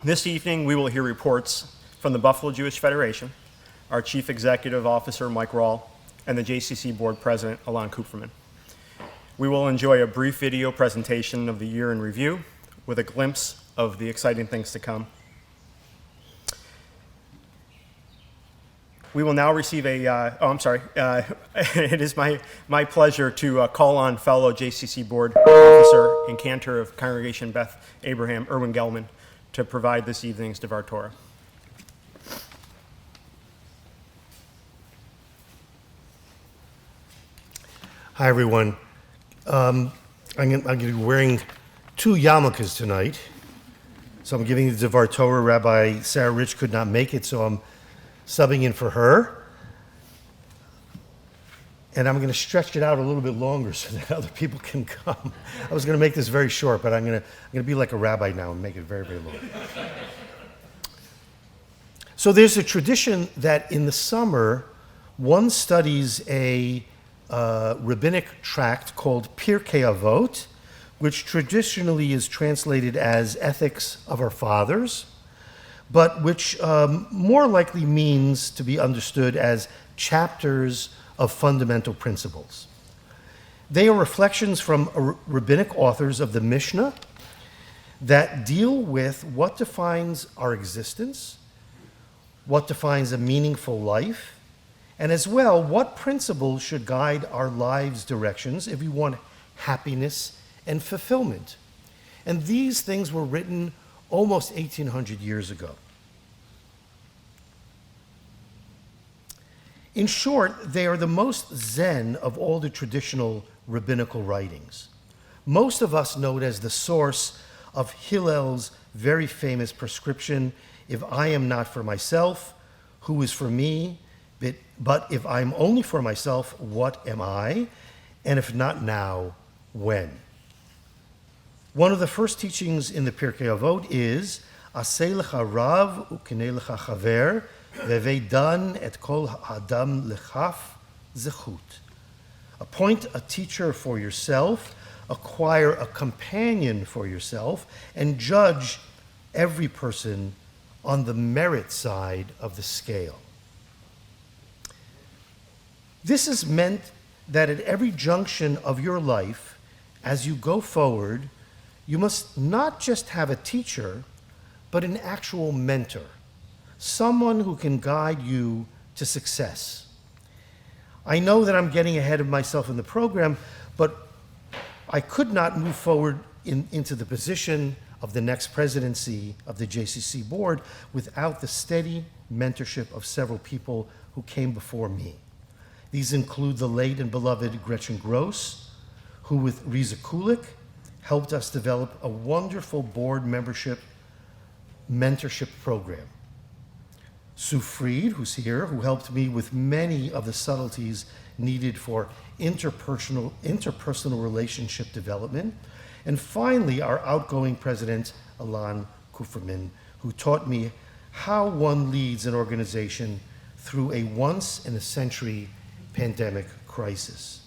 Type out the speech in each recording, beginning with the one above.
This evening, we will hear reports from the Buffalo Jewish Federation, our Chief Executive Officer, Mike Rawl, and the JCC Board President, Alon Kupferman. We will enjoy a brief video presentation of the year in review with a glimpse of the exciting things to come. We will now receive it is my pleasure to call on fellow JCC Board Officer and Cantor of Congregation Beth Abraham, Irwin Gelman, to provide this evening's Devar Torah. Hi, everyone. I'm going to be wearing two yarmulkes tonight. So I'm giving the Devar Torah. Rabbi Sarah Rich could not make it, so I'm subbing in for her. And I'm going to stretch it out a little bit longer so that other people can come. I was going to make this very short, but I'm going to be like a rabbi now and make it very, very long. So there's a tradition that in the summer, one studies a rabbinic tract called Pirkei Avot, which traditionally is translated as Ethics of Our Fathers, but which more likely means to be understood as chapters of fundamental principles. They are reflections from rabbinic authors of the Mishnah that deal with what defines our existence, what defines a meaningful life, and as well, what principles should guide our lives' directions if we want happiness and fulfillment. And these things were written almost 1,800 years ago. In short, they are the most Zen of all the traditional rabbinical writings. Most of us know it as the source of Hillel's very famous prescription, if I am not for myself, who is for me? But if I'm only for myself, what am I? And if not now, when? One of the first teachings in the Pirkei Avot is, Aseh lecha rav u'kinei lecha chaver, ve'veidan et kol ha'adam lechaf zechut. Appoint a teacher for yourself, acquire a companion for yourself, and judge every person on the merit side of the scale. This is meant that at every junction of your life, as you go forward, you must not just have a teacher, but an actual mentor, someone who can guide you to success. I know that I'm getting ahead of myself in the program, but I could not move forward into the position of the next presidency of the JCC board without the steady mentorship of several people who came before me. These include the late and beloved Gretchen Gross, who with Riza Kulik helped us develop a wonderful board mentorship program. Sue Freed, who's here, who helped me with many of the subtleties needed for interpersonal relationship development. And finally, our outgoing president, Alon Kupferman, who taught me how one leads an organization through a once-in-a-century pandemic crisis.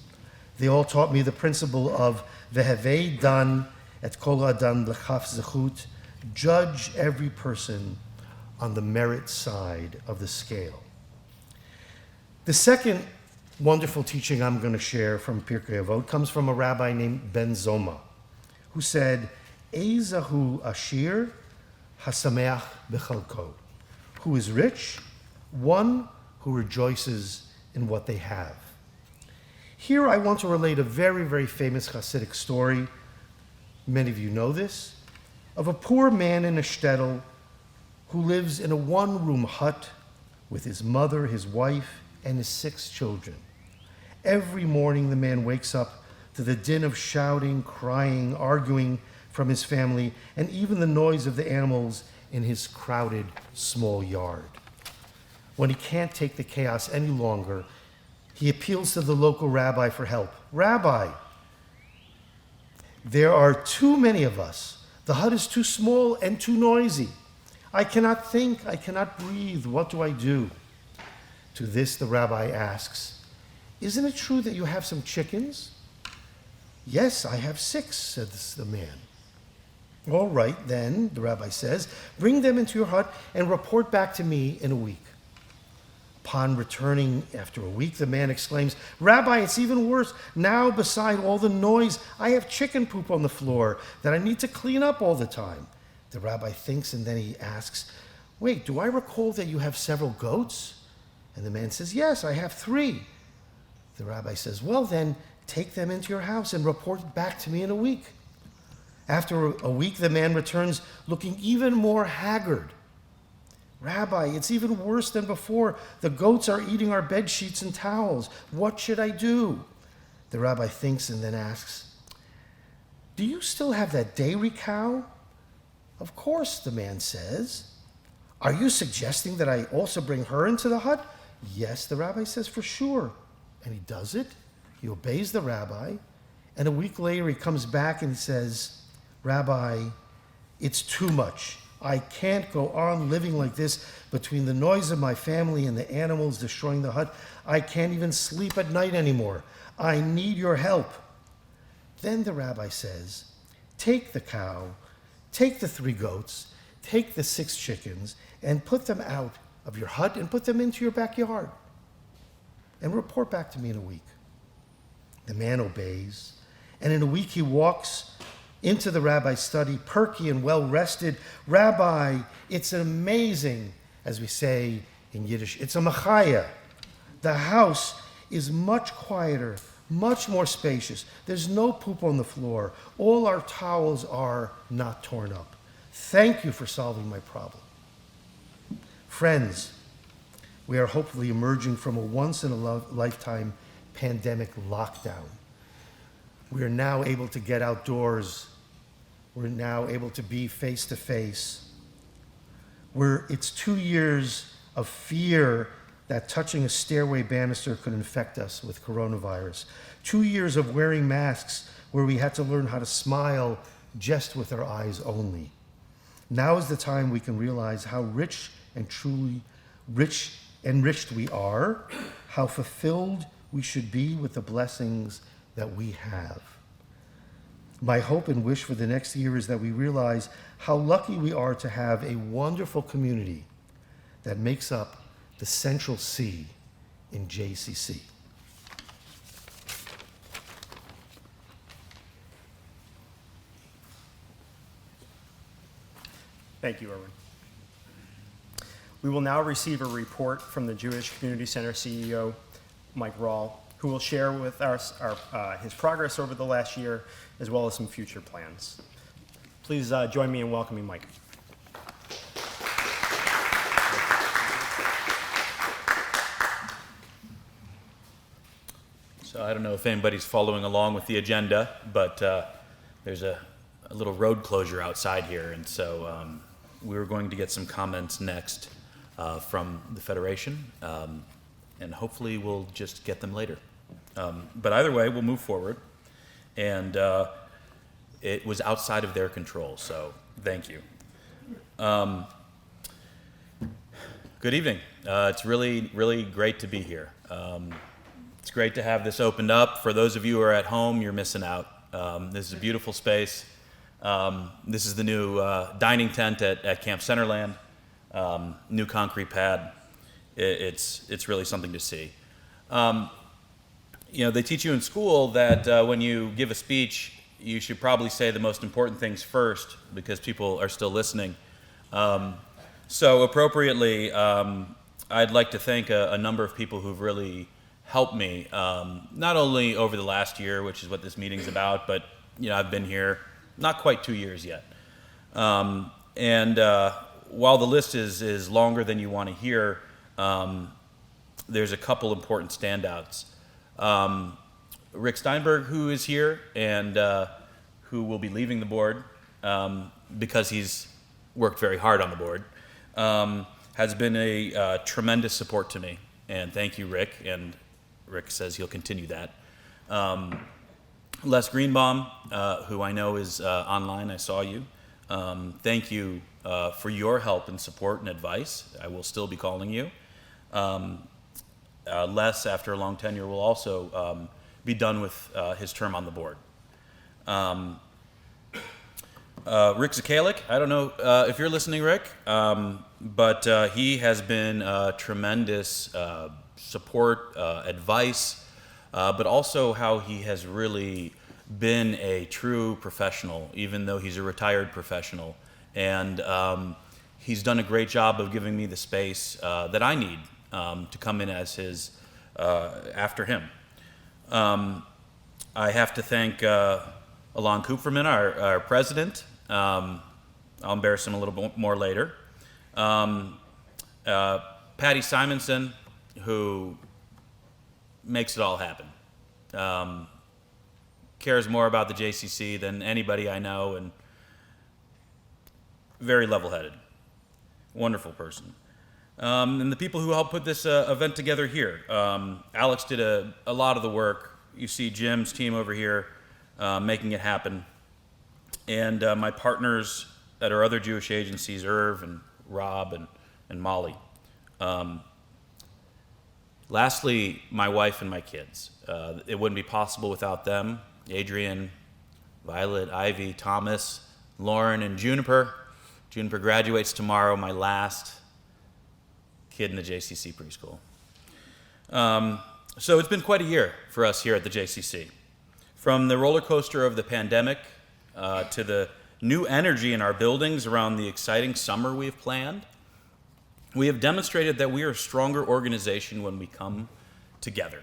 They all taught me the principle of vehevei dan et kol adam lechaf zechut, judge every person on the merit side of the scale. The second wonderful teaching I'm going to share from Pirkei Avot comes from a rabbi named Ben Zoma, who said, Ezahu ashir hasameach bechalko, who is rich, one who rejoices in what they have. Here I want to relate a very, very famous Hasidic story, many of you know this, of a poor man in a shtetl who lives in a one-room hut with his mother, his wife, and his 6 children. Every morning the man wakes up to the din of shouting, crying, arguing from his family, and even the noise of the animals in his crowded small yard. When he can't take the chaos any longer, he appeals to the local rabbi for help. Rabbi, there are too many of us. The hut is too small and too noisy. I cannot think, I cannot breathe. What do I do? To this, the rabbi asks, isn't it true that you have some chickens? Yes, I have 6, said the man. All right, then, the rabbi says, bring them into your hut and report back to me in a week. Upon returning after a week, the man exclaims, Rabbi, it's even worse. Now, beside all the noise, I have chicken poop on the floor that I need to clean up all the time. The rabbi thinks, and then he asks, wait, do I recall that you have several goats? And the man says, yes, I have 3. The rabbi says, well, then, take them into your house and report back to me in a week. After a week, the man returns looking even more haggard. Rabbi, it's even worse than before. The goats are eating our bed sheets and towels. What should I do? The rabbi thinks and then asks, do you still have that dairy cow? Of course, the man says. Are you suggesting that I also bring her into the hut? Yes, the rabbi says, for sure. And he does it. He obeys the rabbi. And a week later, he comes back and he says, Rabbi, it's too much. I can't go on living like this between the noise of my family and the animals destroying the hut. I can't even sleep at night anymore. I need your help. Then the rabbi says, take the cow, take the 3 goats, take the 6 chickens, and put them out of your hut and put them into your backyard. And report back to me in a week. The man obeys, and in a week he walks into the rabbi's study, perky and well-rested. Rabbi, it's amazing, as we say in Yiddish, it's a machaya. The house is much quieter, much more spacious. There's no poop on the floor. All our towels are not torn up. Thank you for solving my problem. Friends, we are hopefully emerging from a once-in-a-lifetime pandemic lockdown. We are now able to get outdoors. We're now able to be face-to-face. It's 2 years of fear that touching a stairway banister could infect us with coronavirus. 2 years of wearing masks where we had to learn how to smile just with our eyes only. Now is the time we can realize how rich and truly enriched we are, how fulfilled we should be with the blessings that we have. My hope and wish for the next year is that we realize how lucky we are to have a wonderful community that makes up the Central C in JCC. Thank you, Irwin. We will now receive a report from the Jewish Community Center CEO, Mike Rawl, who will share with us his progress over the last year, as well as some future plans. Please join me in welcoming Mike. So I don't know if anybody's following along with the agenda, but there's a little road closure outside here, and so we were going to get some comments next from the Federation, and hopefully we'll just get them later. But either way, we'll move forward, and it was outside of their control, so thank you. Good evening. It's really, really great to be here. It's great to have this opened up. For those of you who are at home, you're missing out. This is a beautiful space. This is the new dining tent at Camp Centerland, new concrete pad. It's really something to see. You know, they teach you in school that when you give a speech, you should probably say the most important things first because people are still listening. So appropriately, I'd like to thank a number of people who've really helped me, not only over the last year, which is what this meeting's about, but you know, I've been here not quite 2 years yet. While the list is longer than you want to hear, there's a couple important standouts. Rick Steinberg, who is here and who will be leaving the board because he's worked very hard on the board, has been a tremendous support to me. And thank you, Rick. And Rick says he'll continue that. Les Greenbaum, who I know is online, I saw you. Thank you for your help and support and advice. I will still be calling you. Les, after a long tenure, will also be done with his term on the board. Rick Zakalik. I don't know if you're listening, Rick, but he has been tremendous support, advice, but also how he has really been a true professional, even though he's a retired professional. And he's done a great job of giving me the space that I need to come in as his, after him. I have to thank Alon Kupferman, our president. I'll embarrass him a little bit more later. Patty Simonson, who makes it all happen. Cares more about the JCC than anybody I know, and very level-headed. Wonderful person. And the people who helped put this event together here. Alex did a lot of the work. You see Jim's team over here making it happen. And my partners at our other Jewish agencies, Irv and Rob and Molly. Lastly, my wife and my kids. It wouldn't be possible without them. Adrian, Violet, Ivy, Thomas, Lauren, and Juniper. Juniper graduates tomorrow, my last kid in the JCC preschool. So it's been quite a year for us here at the JCC. From the roller coaster of the pandemic to the new energy in our buildings around the exciting summer we have planned, we have demonstrated that we are a stronger organization when we come together.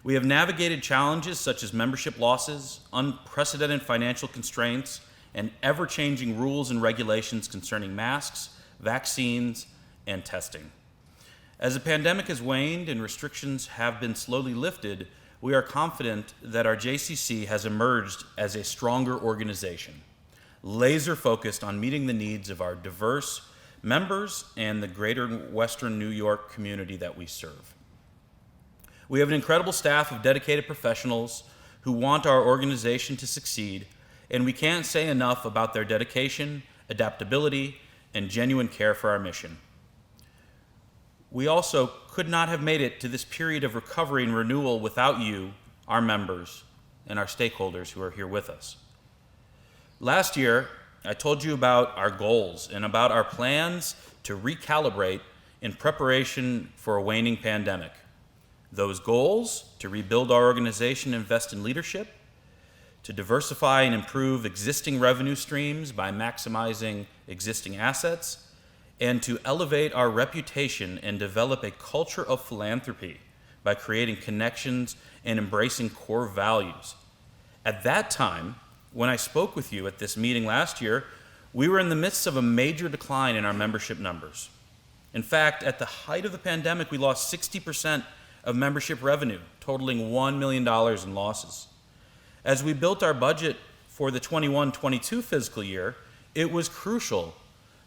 We have navigated challenges such as membership losses, unprecedented financial constraints, and ever-changing rules and regulations concerning masks, vaccines, and testing. As the pandemic has waned and restrictions have been slowly lifted, we are confident that our JCC has emerged as a stronger organization, laser-focused on meeting the needs of our diverse members and the greater Western New York community that we serve. We have an incredible staff of dedicated professionals who want our organization to succeed, and we can't say enough about their dedication, adaptability, and genuine care for our mission. We also could not have made it to this period of recovery and renewal without you, our members, and our stakeholders who are here with us. Last year, I told you about our goals and about our plans to recalibrate in preparation for a waning pandemic. Those goals: to rebuild our organization, invest in leadership, to diversify and improve existing revenue streams by maximizing existing assets, and to elevate our reputation and develop a culture of philanthropy by creating connections and embracing core values. At that time, when I spoke with you at this meeting last year, we were in the midst of a major decline in our membership numbers. In fact, at the height of the pandemic, we lost 60% of membership revenue, totaling $1 million in losses. As we built our budget for the 21-22 fiscal year, it was crucial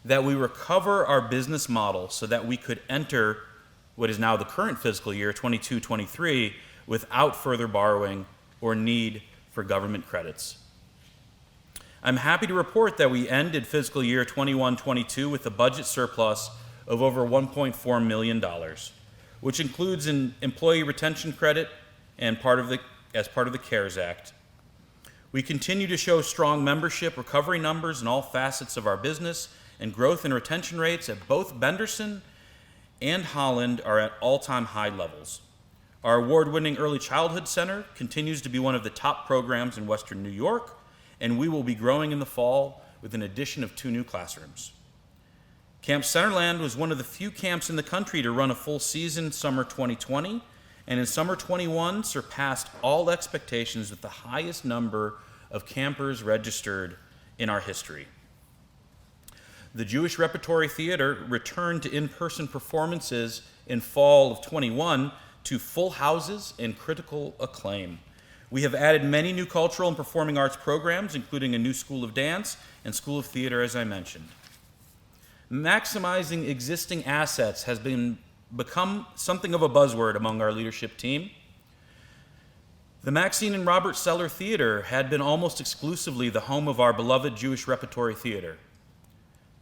that we recover our business model so that we could enter what is now the current fiscal year, 22-23, without further borrowing or need for government credits. I'm happy to report that we ended fiscal year 21-22 with a budget surplus of over $1.4 million, which includes an employee retention credit and as part of the CARES Act. We continue to show strong membership recovery numbers in all facets of our business, and growth and retention rates at both Benderson and Holland are at all-time high levels. Our award-winning Early Childhood Center continues to be one of the top programs in Western New York, and we will be growing in the fall with an addition of 2 new classrooms. Camp Centerland was one of the few camps in the country to run a full season summer 2020, and in summer 21 surpassed all expectations with the highest number of campers registered in our history. The Jewish Repertory Theater returned to in-person performances in fall of 21 to full houses and critical acclaim. We have added many new cultural and performing arts programs, including a new School of Dance and School of Theater, as I mentioned. Maximizing existing assets has become something of a buzzword among our leadership team. The Maxine and Robert Seller Theater had been almost exclusively the home of our beloved Jewish Repertory Theater.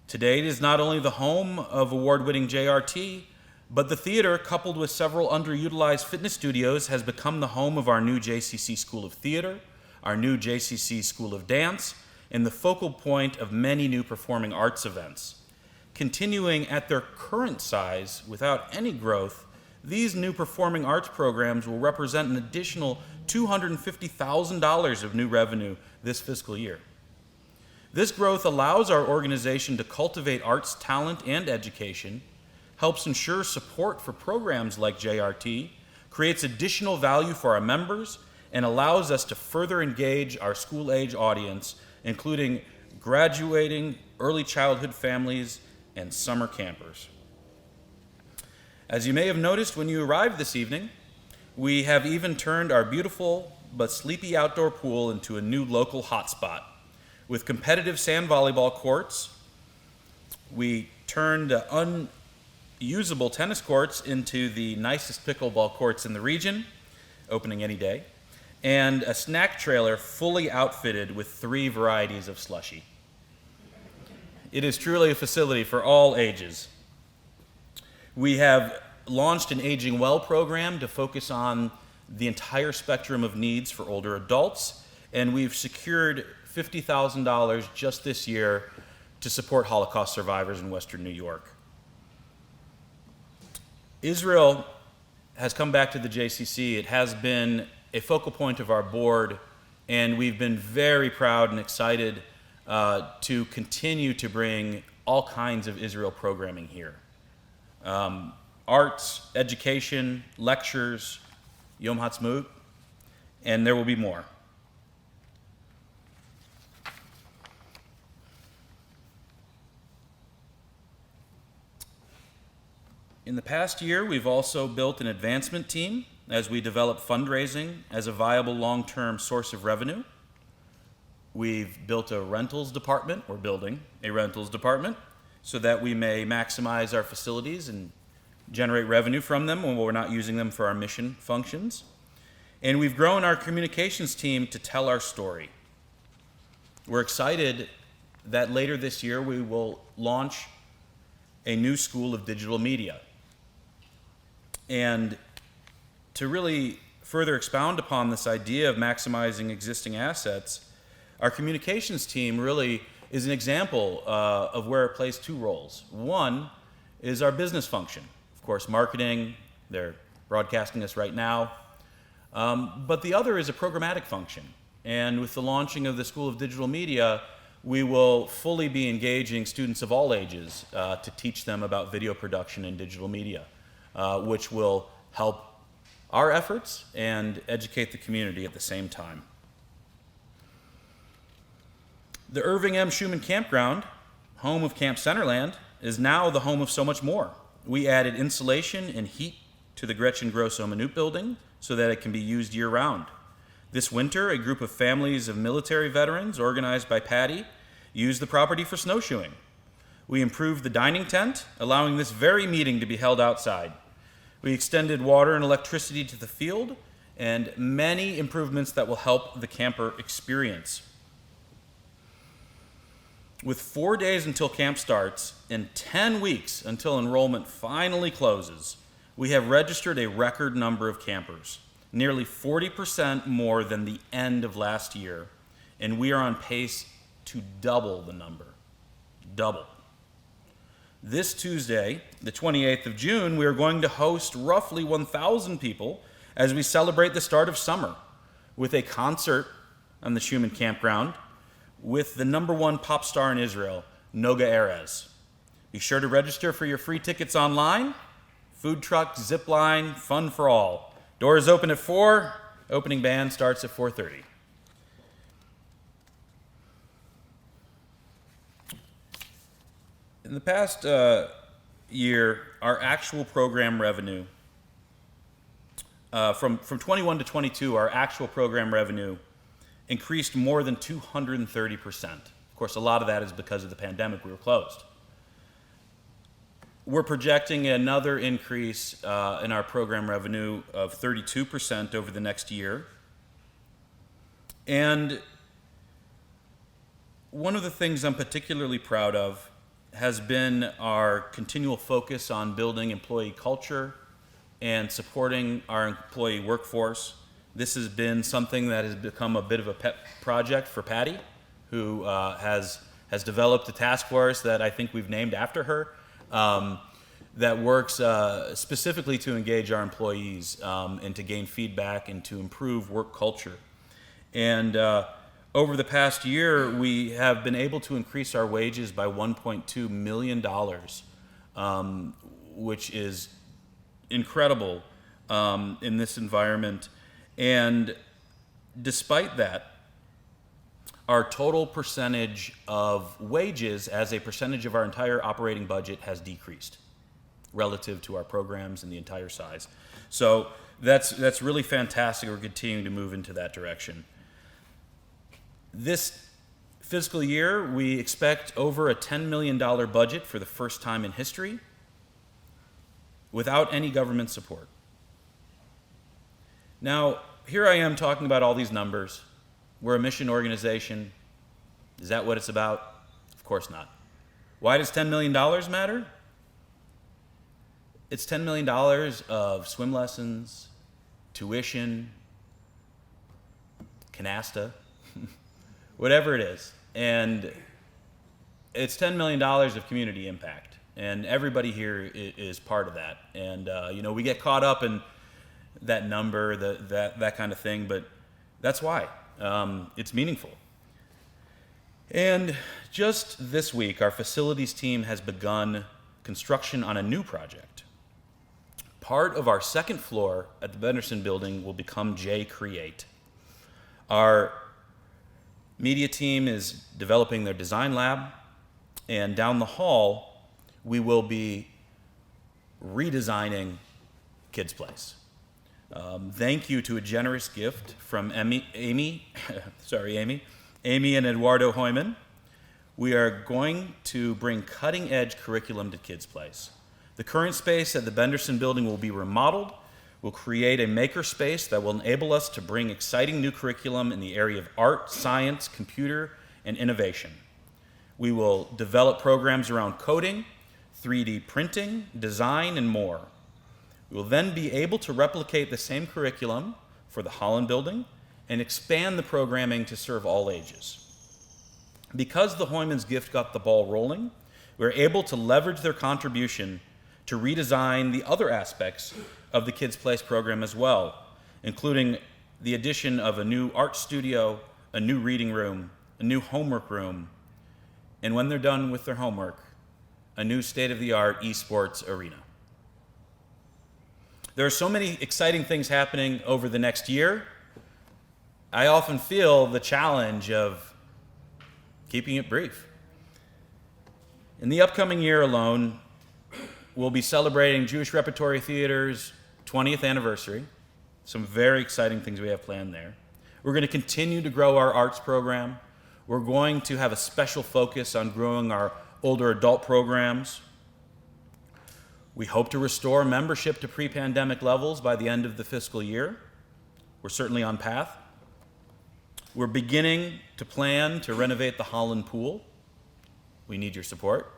Today, it is not only the home of award-winning JRT, but the theater, coupled with several underutilized fitness studios, has become the home of our new JCC School of Theater, our new JCC School of Dance, and the focal point of many new performing arts events. Continuing at their current size without any growth, these new performing arts programs will represent an additional $250,000 of new revenue this fiscal year. This growth allows our organization to cultivate arts talent and education, helps ensure support for programs like JRT, creates additional value for our members, and allows us to further engage our school-age audience, including graduating early childhood families and summer campers. As you may have noticed when you arrived this evening, we have even turned our beautiful but sleepy outdoor pool into a new local hotspot. With competitive sand volleyball courts, we turned unusable tennis courts into the nicest pickleball courts in the region, opening any day, and a snack trailer fully outfitted with 3 varieties of slushie. It is truly a facility for all ages. We have launched an Aging Well program to focus on the entire spectrum of needs for older adults, and we've secured $50,000 just this year to support Holocaust survivors in Western New York. Israel has come back to the JCC. It has been a focal point of our board, and we've been very proud and excited to continue to bring all kinds of Israel programming here. Arts, education, lectures, Yom Ha'atzmaut, and there will be more. In the past year, we've also built an advancement team as we develop fundraising as a viable long-term source of revenue. We've built a rentals department, we're building a rentals department, so that we may maximize our facilities and generate revenue from them when we're not using them for our mission functions. And we've grown our communications team to tell our story. We're excited that later this year we will launch a new school of digital media. And to really further expound upon this idea of maximizing existing assets, our communications team really is an example of where it plays 2 roles. One is our business function. Of course, marketing, they're broadcasting us right now. But the other is a programmatic function. And with the launching of the School of Digital Media, we will fully be engaging students of all ages to teach them about video production and digital media, which will help our efforts and educate the community at the same time. The Irving M. Shuman Campground, home of Camp Centerland, is now the home of so much more. We added insulation and heat to the Gretchen Grosso Minute building so that it can be used year-round. This winter, a group of families of military veterans, organized by Patty, used the property for snowshoeing. We improved the dining tent, allowing this very meeting to be held outside. We extended water and electricity to the field, and many improvements that will help the camper experience. With 4 days until camp starts and 10 weeks until enrollment finally closes, we have registered a record number of campers, nearly 40% more than the end of last year, and we are on pace to double the number. Double. This Tuesday, the 28th of June, we are going to host roughly 1,000 people as we celebrate the start of summer with a concert on the Shuman Campground with the #1 pop star in Israel, Noga Erez. Be sure to register for your free tickets online. Food truck, zip line, fun for all. Doors open at 4, opening band starts at 4:30. In the past year, our actual program revenue, from 21 to 22, our actual program revenue increased more than 230%. Of course, a lot of that is because of the pandemic, we were closed. We're projecting another increase in our program revenue of 32% over the next year. And one of the things I'm particularly proud of has been our continual focus on building employee culture and supporting our employee workforce. This has been something that has become a bit of a pet project for Patty. who has developed a task force that I think we've named after her, that works specifically to engage our employees and to gain feedback and to improve work culture. And over the past year, we have been able to increase our wages by $1.2 million, which is incredible in this environment. And despite that, our total percentage of wages as a percentage of our entire operating budget has decreased relative to our programs and the entire size. So that's really fantastic. We're continuing to move into that direction. This fiscal year, we expect over a $10 million budget for the first time in history without any government support. Now, here I am talking about all these numbers. We're a mission organization. Is that what it's about? Of course not. Why does $10 million matter? It's $10 million of swim lessons, tuition, canasta, whatever it is. And it's $10 million of community impact. And everybody here is part of that. And, we get caught up in that number, that kind of thing, but that's why. It's meaningful. And just this week, our facilities team has begun construction on a new project. Part of our second floor at the Benderson building will become J Create. Our media team is developing their design lab, and down the hall, we will be redesigning Kids Place. Thank you to a generous gift from Amy and Eduardo Hoyman. We are going to bring cutting-edge curriculum to Kids Place. The current space at the Benderson building will be remodeled. We'll create a maker space that will enable us to bring exciting new curriculum in the area of art, science, computer, and innovation. We will develop programs around coding, 3D printing, design, and more. We will then be able to replicate the same curriculum for the Holland building and expand the programming to serve all ages. Because the Hoymans gift got the ball rolling, we're able to leverage their contribution to redesign the other aspects of the Kids Place program as well, including the addition of a new art studio, a new reading room, a new homework room, and when they're done with their homework, a new state-of-the-art esports arena. There are so many exciting things happening over the next year. I often feel the challenge of keeping it brief. In the upcoming year alone, we'll be celebrating Jewish Repertory Theater's 20th anniversary. Some very exciting things we have planned there. We're going to continue to grow our arts program. We're going to have a special focus on growing our older adult programs. We hope to restore membership to pre-pandemic levels by the end of the fiscal year. We're certainly on path. We're beginning to plan to renovate the Holland pool. We need your support.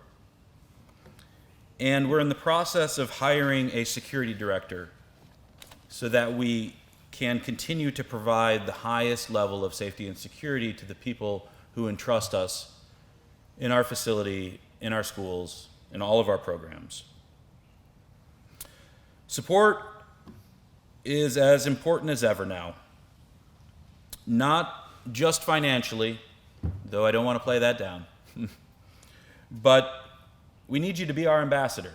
And we're in the process of hiring a security director so that we can continue to provide the highest level of safety and security to the people who entrust us in our facility, in our schools, in all of our programs. Support is as important as ever now. Not just financially, though I don't want to play that down, but we need you to be our ambassador.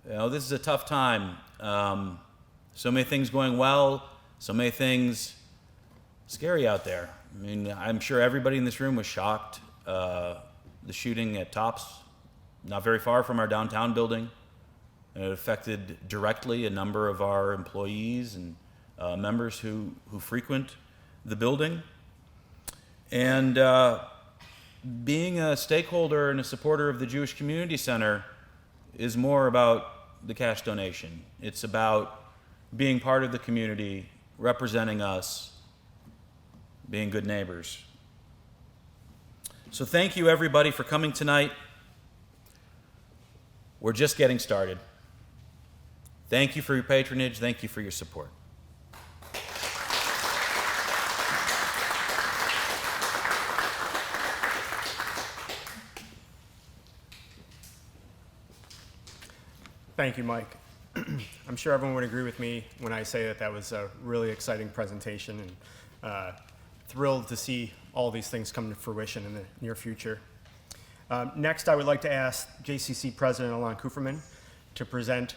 This is a tough time. So many things going well, so many things scary out there. I mean, I'm sure everybody in this room was shocked. The shooting at Tops, not very far from our downtown building. And it affected directly a number of our employees and members who frequent the building. And being a stakeholder and a supporter of the Jewish Community Center is more about the cash donation. It's about being part of the community, representing us, being good neighbors. So thank you, everybody, for coming tonight. We're just getting started. Thank you for your patronage. Thank you for your support. Thank you, Mike. I'm sure everyone would agree with me when I say that that was a really exciting presentation, and thrilled to see all these things come to fruition in the near future. Next, I would like to ask JCC President Alon Kupferman to present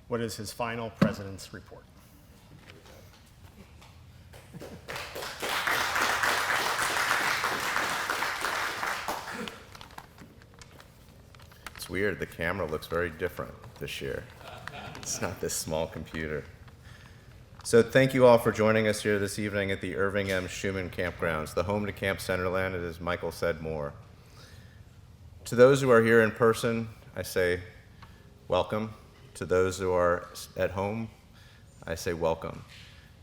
what is his final President's Report. It's weird, the camera looks very different this year. It's not this small computer. So thank you all for joining us here this evening at the Irving M. Shuman Campgrounds, the home to Camp Centerland, and as Michael said, more. To those who are here in person, I say welcome. To those who are at home, I say welcome.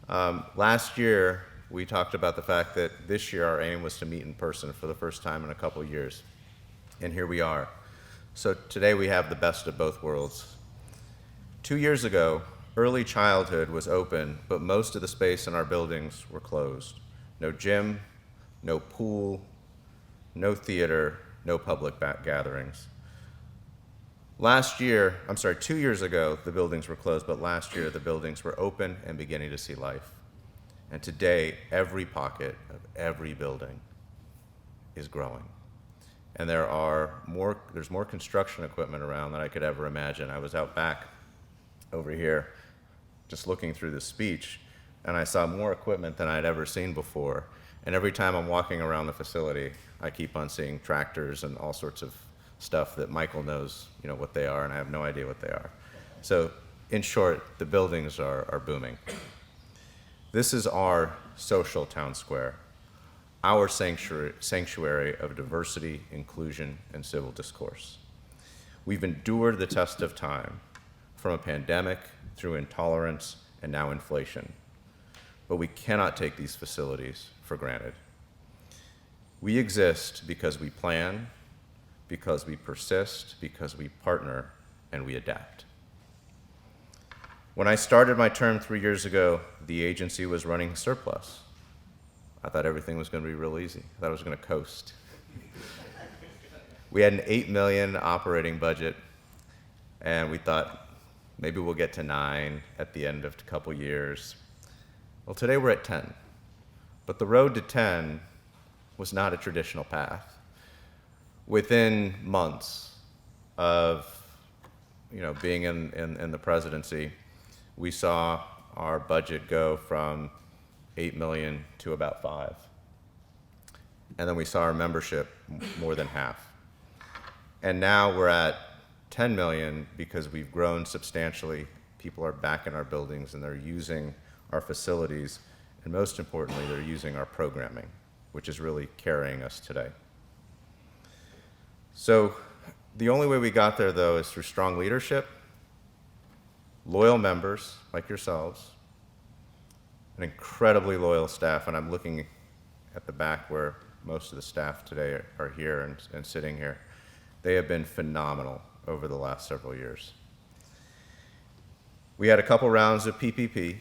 Last year, we talked about the fact that this year our aim was to meet in person for the first time in a couple years, and here we are. So today we have the best of both worlds. 2 years ago, early childhood was open, but most of the space in our buildings were closed. No gym, no pool, no theater, no public gatherings. 2 years ago, the buildings were closed, but last year the buildings were open and beginning to see life. And today, every pocket of every building is growing. And there's more construction equipment around than I could ever imagine. I was out back over here just looking through the speech, and I saw more equipment than I'd ever seen before. And every time I'm walking around the facility, I keep on seeing tractors and all sorts of stuff that Michael knows, what they are, and I have no idea what they are. So in short, the buildings are booming. This is our social town square, our sanctuary of diversity, inclusion, and civil discourse. We've endured the test of time, from a pandemic through intolerance and now inflation. But we cannot take these facilities for granted. We exist because we plan, because we persist, because we partner, and we adapt. When I started my term 3 years ago, the agency was running surplus. I thought everything was going to be real easy. I thought I was going to coast. We had an $8 million operating budget, and we thought maybe we'll get to 9 at the end of a couple years. Well, today we're at 10. But the road to 10 was not a traditional path. Within months of being in the presidency, we saw our budget go from 8 million to about 5. And then we saw our membership more than half. And now we're at 10 million because we've grown substantially. People are back in our buildings and they're using our facilities. And most importantly, they're using our programming, which is really carrying us today. So the only way we got there, though, is through strong leadership, loyal members like yourselves, an incredibly loyal staff. And I'm looking at the back where most of the staff today are here and sitting here. They have been phenomenal over the last several years. We had a couple rounds of PPP,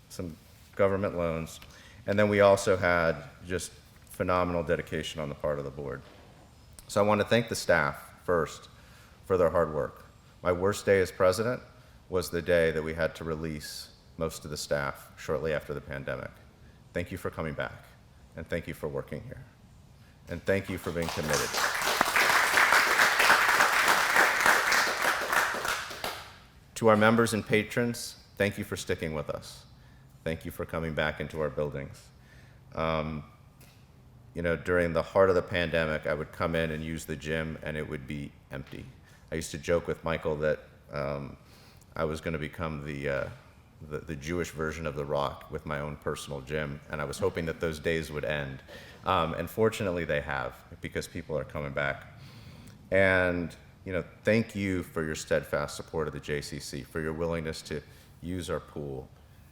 some government loans, and then we also had just phenomenal dedication on the part of the board. So I want to thank the staff first for their hard work. My worst day as president was the day that we had to release most of the staff shortly after the pandemic. Thank you for coming back, and thank you for working here, and thank you for being committed. To our members and patrons, thank you for sticking with us. Thank you for coming back into our buildings. During the heart of the pandemic, I would come in and use the gym and it would be empty. I used to joke with Michael that I was going to become the Jewish version of The Rock with my own personal gym, and I was hoping that those days would end. And fortunately they have, because people are coming back. And thank you for your steadfast support of the JCC, for your willingness to use our pool,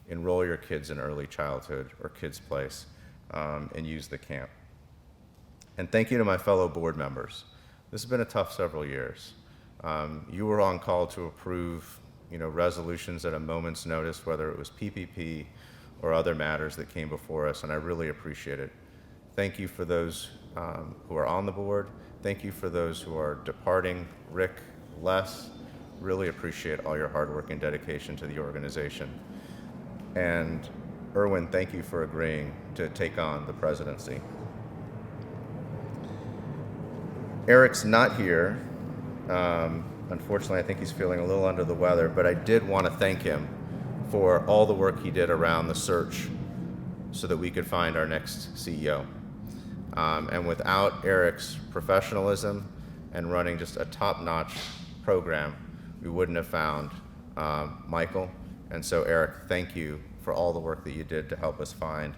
enroll your kids in early childhood or Kids Place, and use the camp. And thank you to my fellow board members. This has been a tough several years. You were on call to approve, resolutions at a moment's notice, whether it was PPP or other matters that came before us, and I really appreciate it. Thank you for those who are on the board. Thank you for those who are departing, Rick, Les, really appreciate all your hard work and dedication to the organization. And Irwin, thank you for agreeing to take on the presidency. Eric's not here. Unfortunately, I think he's feeling a little under the weather, but I did want to thank him for all the work he did around the search so that we could find our next CEO. And without Eric's professionalism and running just a top-notch program, we wouldn't have found Michael. And so, Eric, thank you for all the work that you did to help us find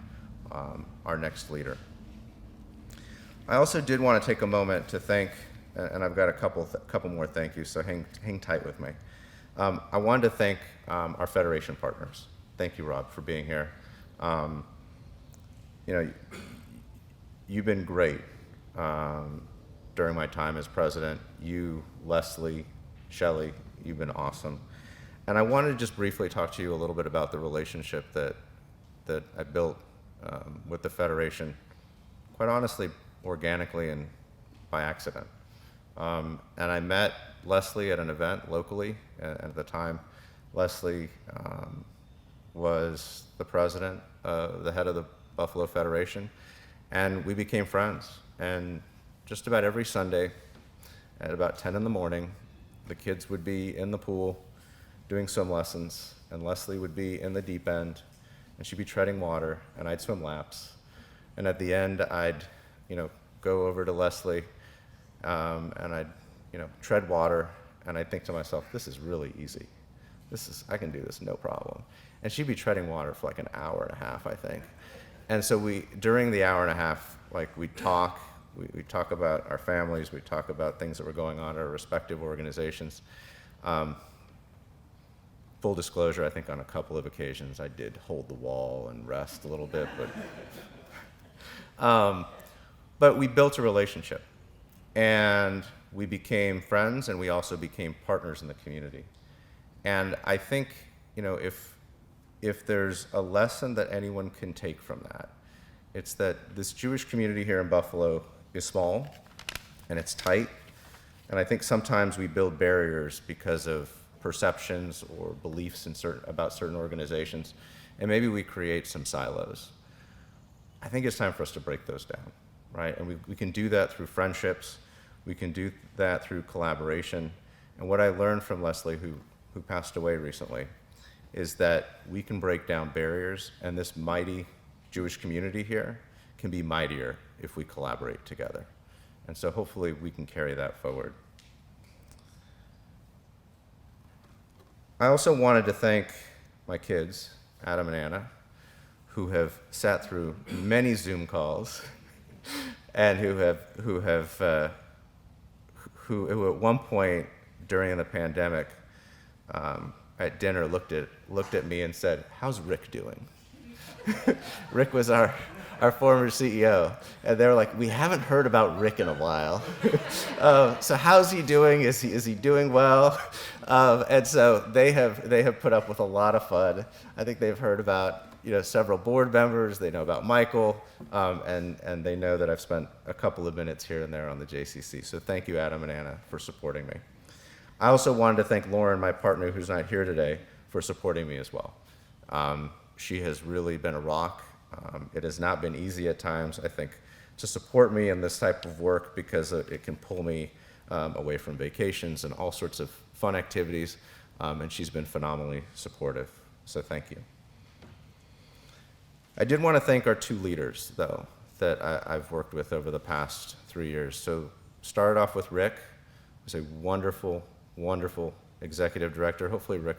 our next leader. I also did want to take a moment to thank, and I've got a couple more thank yous, so hang tight with me. I wanted to thank our Federation partners. Thank you, Rob, for being here. You've been great during my time as president. You, Leslie, Shelley, you've been awesome. And I wanted to just briefly talk to you a little bit about the relationship that I built with the Federation, quite honestly, organically and by accident. And I met Leslie at an event locally, and at the time, Leslie was the president, the head of the Buffalo Federation, and we became friends. And just about every Sunday at about 10 in the morning, the kids would be in the pool doing swim lessons, and Leslie would be in the deep end, and she'd be treading water, and I'd swim laps. And at the end, I'd go over to Leslie, and I'd tread water, and I'd think to myself, this is really easy. I can do this no problem. And she'd be treading water for like an hour and a half, I think. And so during the hour and a half, we'd talk about our families, we'd talk about things that were going on at our respective organizations. Full disclosure, I think on a couple of occasions I did hold the wall and rest a little bit, but we built a relationship, and we became friends, and we also became partners in the community. And I think, if there's a lesson that anyone can take from that, it's that this Jewish community here in Buffalo is small, and it's tight, and I think sometimes we build barriers because of perceptions or beliefs about certain organizations, and maybe we create some silos. I think it's time for us to break those down, right? And we can do that through friendships, we can do that through collaboration, and what I learned from Leslie, who passed away recently, is that we can break down barriers, and this mighty Jewish community here can be mightier if we collaborate together. And so hopefully we can carry that forward. I also wanted to thank my kids, Adam and Anna, who have sat through many Zoom calls, and who at one point during the pandemic at dinner looked at me and said, "How's Rick doing?" Rick was our former CEO, and they were like, "We haven't heard about Rick in a while. So how's he doing? Is he doing well?" And so they have put up with a lot of fun. I think they've heard about several board members. They know about Michael, and they know that I've spent a couple of minutes here and there on the JCC. So thank you, Adam and Anna, for supporting me. I also wanted to thank Lauren, my partner, who's not here today, for supporting me as well. She has really been a rock. It has not been easy at times, I think, to support me in this type of work because it can pull me away from vacations and all sorts of fun activities, and she's been phenomenally supportive, so thank you. I did want to thank our two leaders, though, that I've worked with over the past 3 years. So started off with Rick, who's a wonderful, wonderful executive director. Hopefully Rick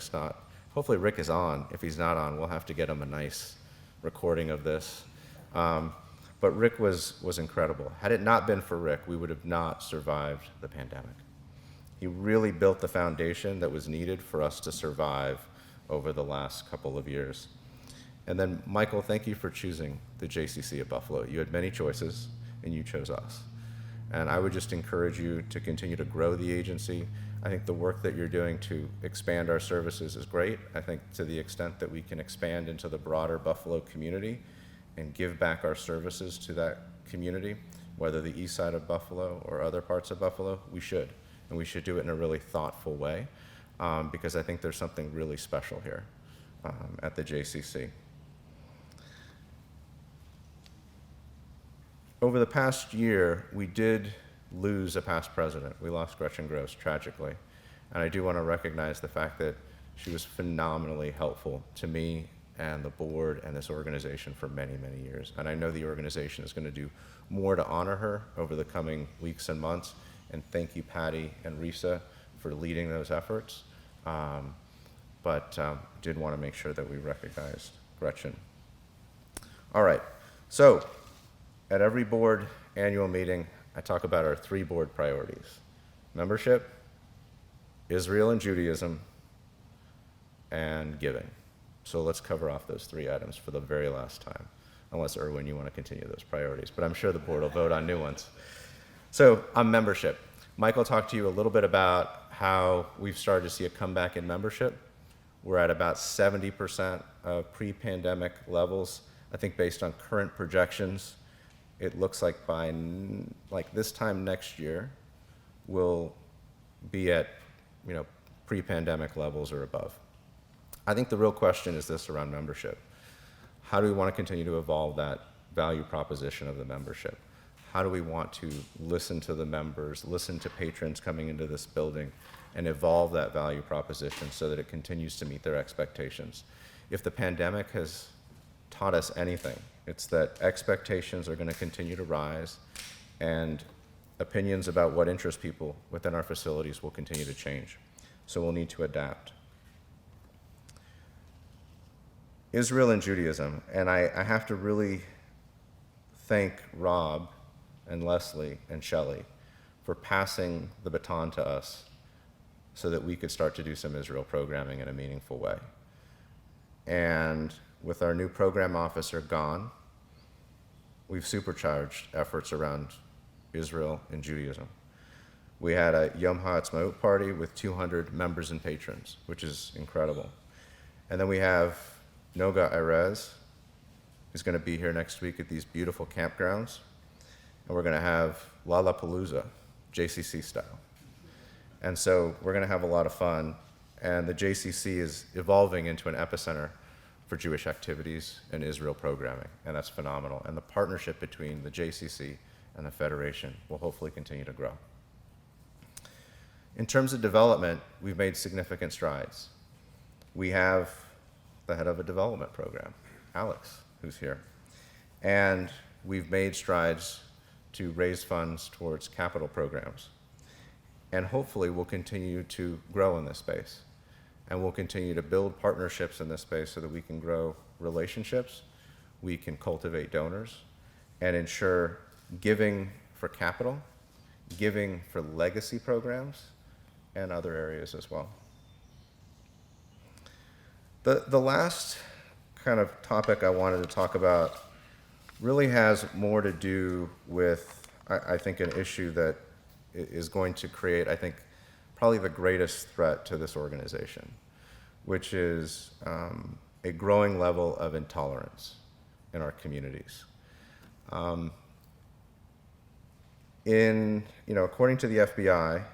is on. If he's not on, we'll have to get him a nice recording of this. But Rick was incredible. Had it not been for Rick, we would have not survived the pandemic. He really built the foundation that was needed for us to survive over the last couple of years. And then, Michael, thank you for choosing the JCC at Buffalo. You had many choices, and you chose us. And I would just encourage you to continue to grow the agency. I think the work that you're doing to expand our services is great. I think to the extent that we can expand into the broader Buffalo community and give back our services to that community, whether the east side of Buffalo or other parts of Buffalo, we should. And we should do it in a really thoughtful way. because I think there's something really special here at the JCC. Over the past year, we did lose a past president. We lost Gretchen Gross, tragically. And I do want to recognize the fact that she was phenomenally helpful to me and the board and this organization for many, many years. And I know the organization is going to do more to honor her over the coming weeks and months. And thank you, Patty and Risa, for leading those efforts. But did want to make sure that we recognized Gretchen. All right, so at every board annual meeting, I talk about our 3 board priorities: membership, Israel and Judaism, and giving. So let's cover off those 3 items for the very last time, unless, Irwin, you want to continue those priorities, but I'm sure the board will vote on new ones. So on membership, Michael talked to you a little bit about how we've started to see a comeback in membership. We're at about 70% of pre-pandemic levels. I think based on current projections, it looks like by this time next year, we'll be at pre-pandemic levels or above. I think the real question is this around membership. How do we want to continue to evolve that value proposition of the membership? How do we want to listen to the members, listen to patrons coming into this building, and evolve that value proposition so that it continues to meet their expectations? If the pandemic has taught us anything, it's that expectations are going to continue to rise, and opinions about what interests people within our facilities will continue to change. So we'll need to adapt. Israel and Judaism, and I have to really thank Rob and Leslie and Shelley for passing the baton to us so that we could start to do some Israel programming in a meaningful way. And with our new program officer gone, we've supercharged efforts around Israel and Judaism. We had a Yom HaAtzmaut party with 200 members and patrons, which is incredible. And then we have Noga Erez, who's going to be here next week at these beautiful campgrounds. And we're going to have Lollapalooza, JCC style. And so we're going to have a lot of fun. And the JCC is evolving into an epicenter for Jewish activities and Israel programming. And that's phenomenal. And the partnership between the JCC and the Federation will hopefully continue to grow. In terms of development, we've made significant strides. We have the head of a development program, Alex, who's here. And we've made strides to raise funds towards capital programs. And hopefully we'll continue to grow in this space. And we'll continue to build partnerships in this space so that we can grow relationships, we can cultivate donors, and ensure giving for capital, giving for legacy programs, and other areas as well. The last kind of topic I wanted to talk about really has more to do with, I think, an issue that is going to create, I think, probably the greatest threat to this organization, which is a growing level of intolerance in our communities. According to the FBI,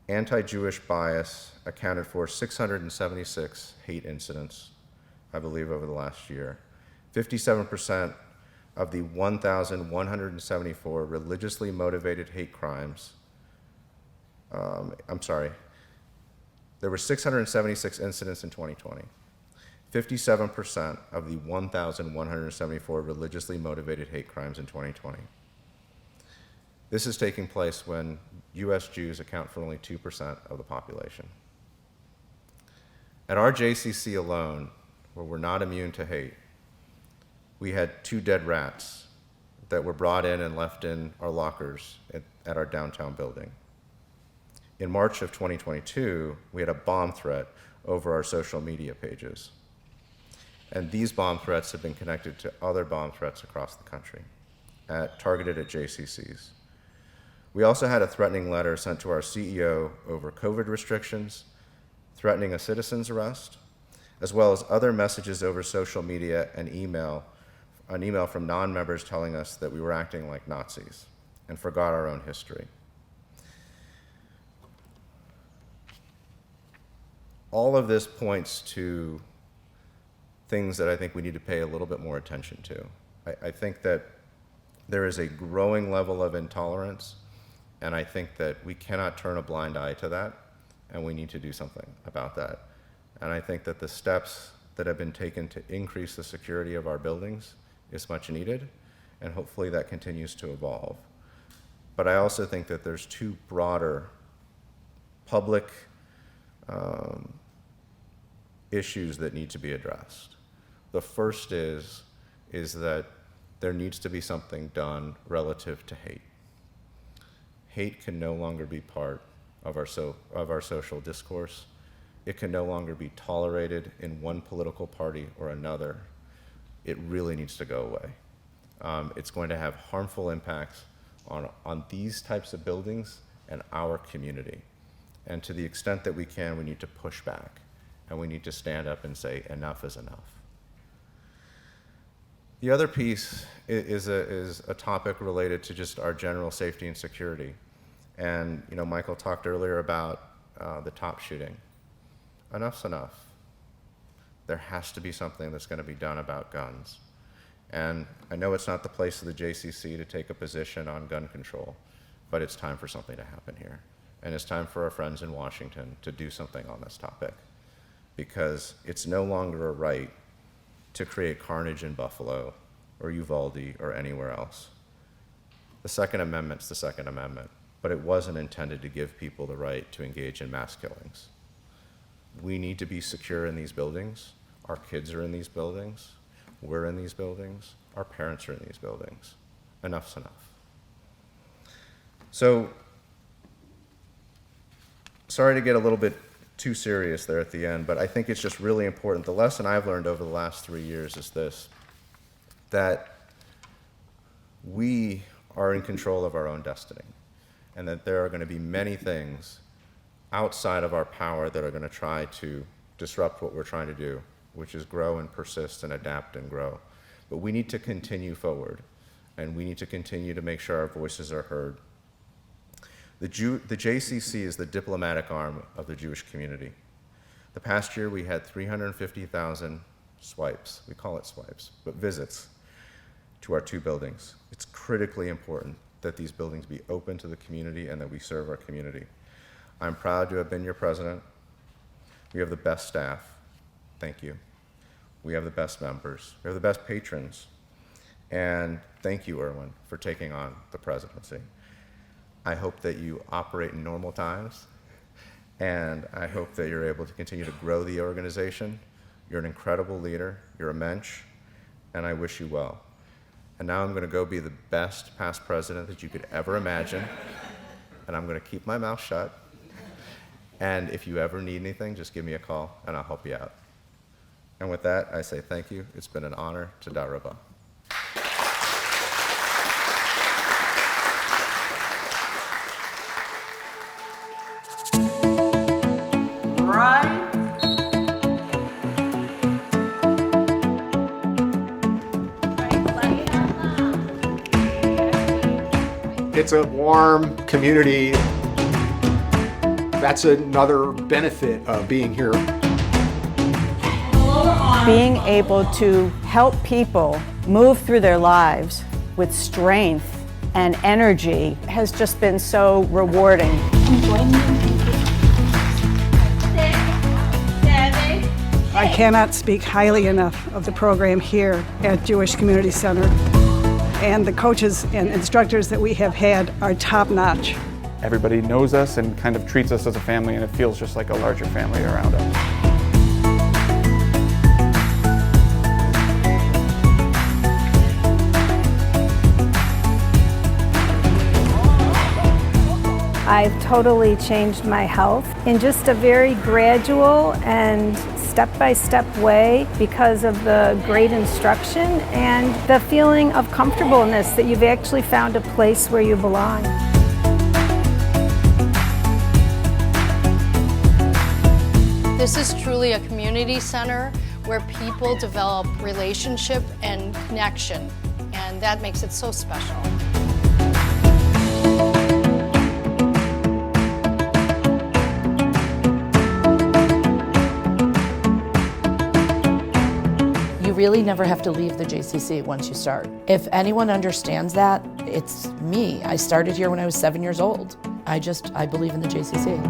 anti-Jewish bias accounted for 676 hate incidents, I believe, over the last year. 57% of the 1,174 religiously motivated hate crimes, there were 676 incidents in 2020. 57% of the 1,174 religiously motivated hate crimes in 2020. This is taking place when U.S. Jews account for only 2% of the population. At our JCC alone, where we're not immune to hate, we had 2 dead rats that were brought in and left in our lockers at our downtown building. In March of 2022, we had a bomb threat over our social media pages. And these bomb threats have been connected to other bomb threats across the country, targeted at JCCs. We also had a threatening letter sent to our CEO over COVID restrictions, threatening a citizen's arrest, as well as other messages over social media and an email from non-members telling us that we were acting like Nazis and forgot our own history. all of this points to things that I think we need to pay a little bit more attention to. I think that there is a growing level of intolerance, and I think that we cannot turn a blind eye to that, and we need to do something about that. And I think that the steps that have been taken to increase the security of our buildings is much needed, and hopefully that continues to evolve. But I also think that there's two broader public issues that need to be addressed. The first is that there needs to be something done relative to hate. Hate can no longer be part of our social discourse. It can no longer be tolerated in one political party or another. It really needs to go away. It's going to have harmful impacts on these types of buildings and our community. And to the extent that we can, we need to push back, and we need to stand up and say, enough is enough. The other piece is a topic related to just our general safety and security. And Michael talked earlier about the top shooting. Enough's enough. There has to be something that's going to be done about guns. And I know it's not the place of the JCC to take a position on gun control, but it's time for something to happen here. And it's time for our friends in Washington to do something on this topic, because it's no longer a right to create carnage in Buffalo or Uvalde or anywhere else. The Second Amendment's the Second Amendment, but it wasn't intended to give people the right to engage in mass killings. We need to be secure in these buildings. Our kids are in these buildings. We're in these buildings. Our parents are in these buildings. Enough's enough. So, sorry to get a little bit too serious there at the end, but I think it's just really important. The lesson I've learned over the last 3 years is this, that we are in control of our own destiny, and that there are going to be many things outside of our power that are going to try to disrupt what we're trying to do, which is grow and persist and adapt and grow. But we need to continue forward, and we need to continue to make sure our voices are heard. The JCC is the diplomatic arm of the Jewish community. The past year we had 350,000 swipes, we call it swipes, but visits to our 2 buildings. It's critically important that these buildings be open to the community and that we serve our community. I'm proud to have been your president. We have the best staff. Thank you. We have the best members. We have the best patrons. And thank you, Irwin, for taking on the presidency. I hope that you operate in normal times, and I hope that you're able to continue to grow the organization. You're an incredible leader. You're a mensch, and I wish you well. And now I'm going to go be the best past president that you could ever imagine, and I'm going to keep my mouth shut. And if you ever need anything, just give me a call, and I'll help you out. And with that, I say thank you. It's been an honor. Toda rabah. It's a warm community. That's another benefit of being here. Being able to help people move through their lives with strength and energy has just been so rewarding. I cannot speak highly enough of the program here at Jewish Community Center. And the coaches and instructors that we have had are top-notch. Everybody knows us and kind of treats us as a family, and it feels just like a larger family around us. I've totally changed my health in just a very gradual and step-by-step way because of the great instruction and the feeling of comfortableness that you've actually found a place where you belong. This is truly a community center where people develop relationship and connection, and that makes it so special. really never have to leave the JCC once you start. If anyone understands that, it's me. I started here when I was 7 years old. I believe in the JCC.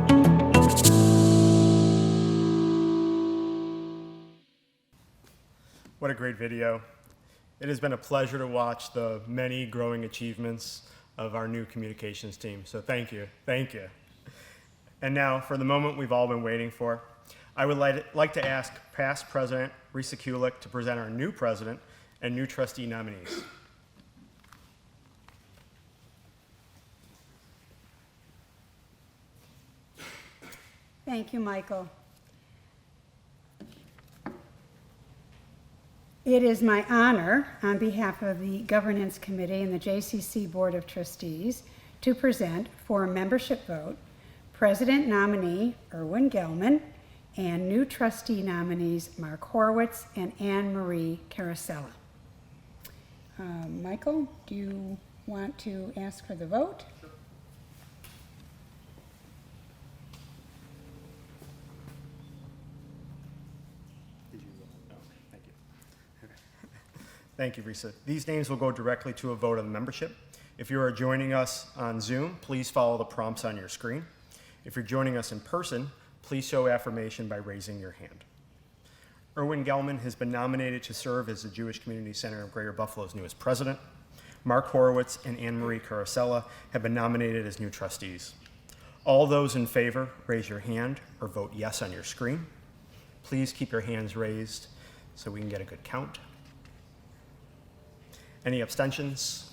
What a great video. It has been a pleasure to watch the many growing achievements of our new communications team. So thank you, thank you. And now for the moment we've all been waiting for, I would like to ask past President Risa Kulik to present our new president and new trustee nominees. Thank you, Michael. It is my honor, on behalf of the Governance Committee and the JCC Board of Trustees, to present for a membership vote President nominee Irwin Gelman and new trustee nominees Mark Horowitz and Anne Marie Carosella. Michael, do you want to ask for the vote? Sure. Thank you, Risa. These names will go directly to a vote of the membership. If you are joining us on Zoom, please follow the prompts on your screen. If you're joining us in person, please show affirmation by raising your hand. Irwin Gelman has been nominated to serve as the Jewish Community Center of Greater Buffalo's newest president. Mark Horowitz and Anne Marie Carosella have been nominated as new trustees. All those in favor, raise your hand or vote yes on your screen. Please keep your hands raised so we can get a good count. Any abstentions?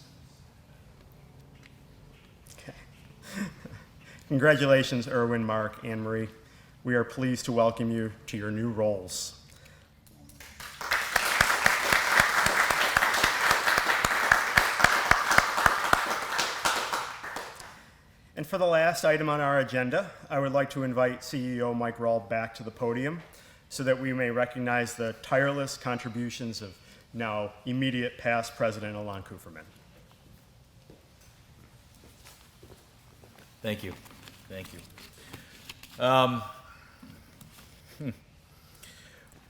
Okay. Congratulations, Irwin, Mark, Anne Marie. We are pleased to welcome you to your new roles. And for the last item on our agenda, I would like to invite CEO Mike Rawl back to the podium so that we may recognize the tireless contributions of now immediate past President Alon Kupferman. Thank you. Thank you.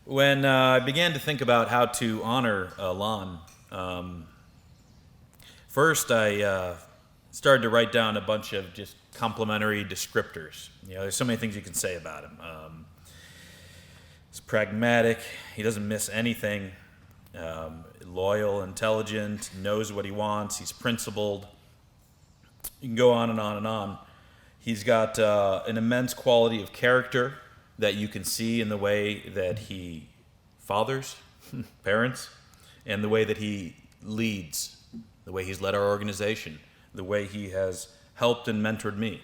When I began to think about how to honor Alon, first I started to write down a bunch of just complimentary descriptors. You know, there's so many things you can say about him. He's pragmatic. He doesn't miss anything. Loyal, intelligent, knows what he wants. He's principled. You can go on and on and on. He's got an immense quality of character that you can see in the way that he fathers, parents, and the way that he leads, the way he's led our organization, the way he has helped and mentored me.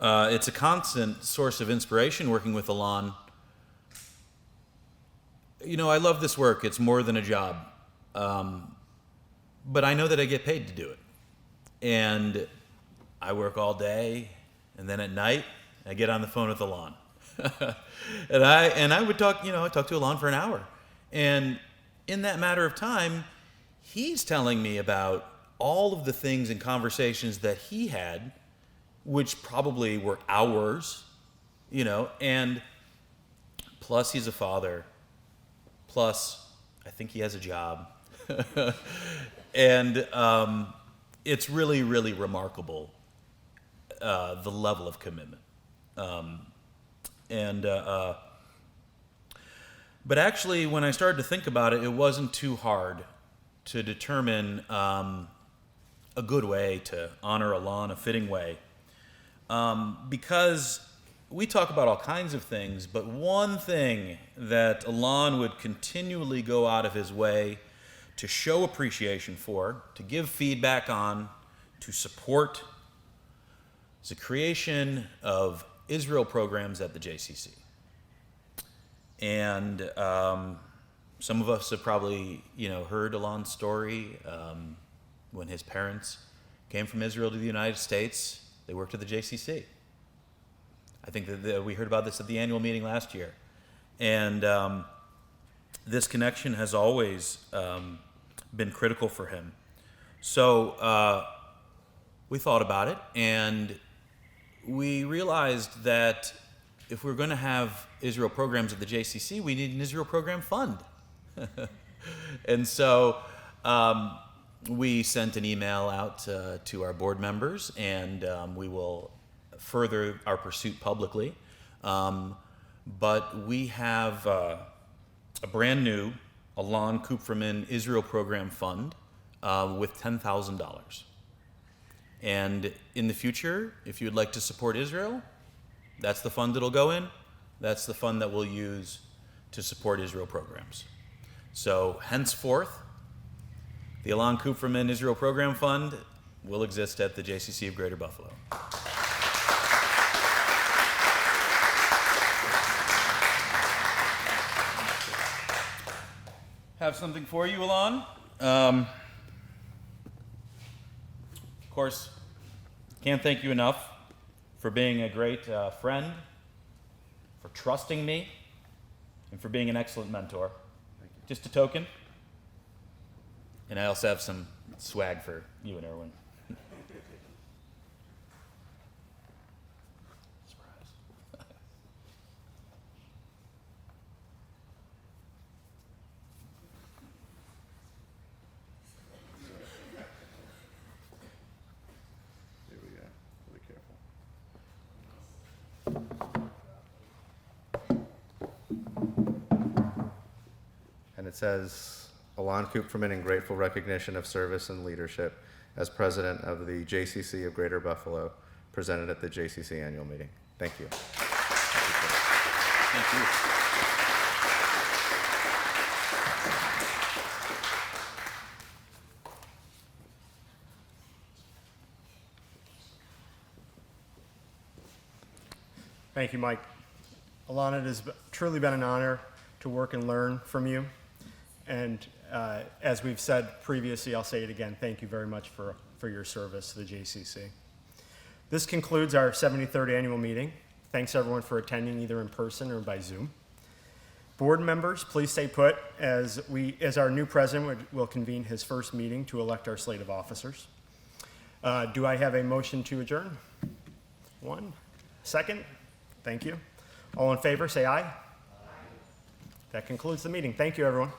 It's a constant source of inspiration working with Alon. You know, I love this work. It's more than a job. But I know that I get paid to do it. And I work all day, and then at night, I get on the phone with Alon. and I would talk, I talk to Alon for an hour. And in that matter of time, he's telling me about all of the things and conversations that he had, which probably were hours, and plus he's a father. Plus, I think he has a job. And it's really, really remarkable, the level of commitment. But actually, when I started to think about it, it wasn't too hard to determine a good way to honor Alon, a fitting way. Because we talk about all kinds of things, but one thing that Alon would continually go out of his way to show appreciation for, to give feedback on, to support, is the creation of Israel programs at the JCC. And some of us have probably, heard Alon's story when his parents came from Israel to the United States. They worked at the JCC. I think that we heard about this at the annual meeting last year. And this connection has always been critical for him. So we thought about it, and we realized that if we're going to have Israel programs at the JCC, we need an Israel program fund. And so we sent an email out to our board members, and we will further our pursuit publicly. But we have a brand new Alon Kupferman Israel Program Fund with $10,000. And in the future, if you would like to support Israel, that's the fund it'll go in. That's the fund that we'll use to support Israel programs. So henceforth, the Alon Kupferman Israel Program Fund will exist at the JCC of Greater Buffalo. Have something for you, Alon. Of course, can't thank you enough for being a great friend, for trusting me, and for being an excellent mentor. Just a token. And I also have some swag for you and Irwin. Surprise. Here we go. Be careful. And it says, Alon Kupferman, in grateful recognition of service and leadership as president of the JCC of Greater Buffalo, presented at the JCC Annual Meeting. Thank you. Thank you. Thank you, Mike. Alon, it has truly been an honor to work and learn from you. And as we've said previously, I'll say it again, thank you very much for your service to the JCC. This concludes our 73rd annual meeting. Thanks everyone for attending either in person or by Zoom. Board members, please stay put as our new president will convene his first meeting to elect our slate of officers. Do I have a motion to adjourn? One. Second? Thank you. All in favor, say aye. That concludes the meeting. Thank you, everyone.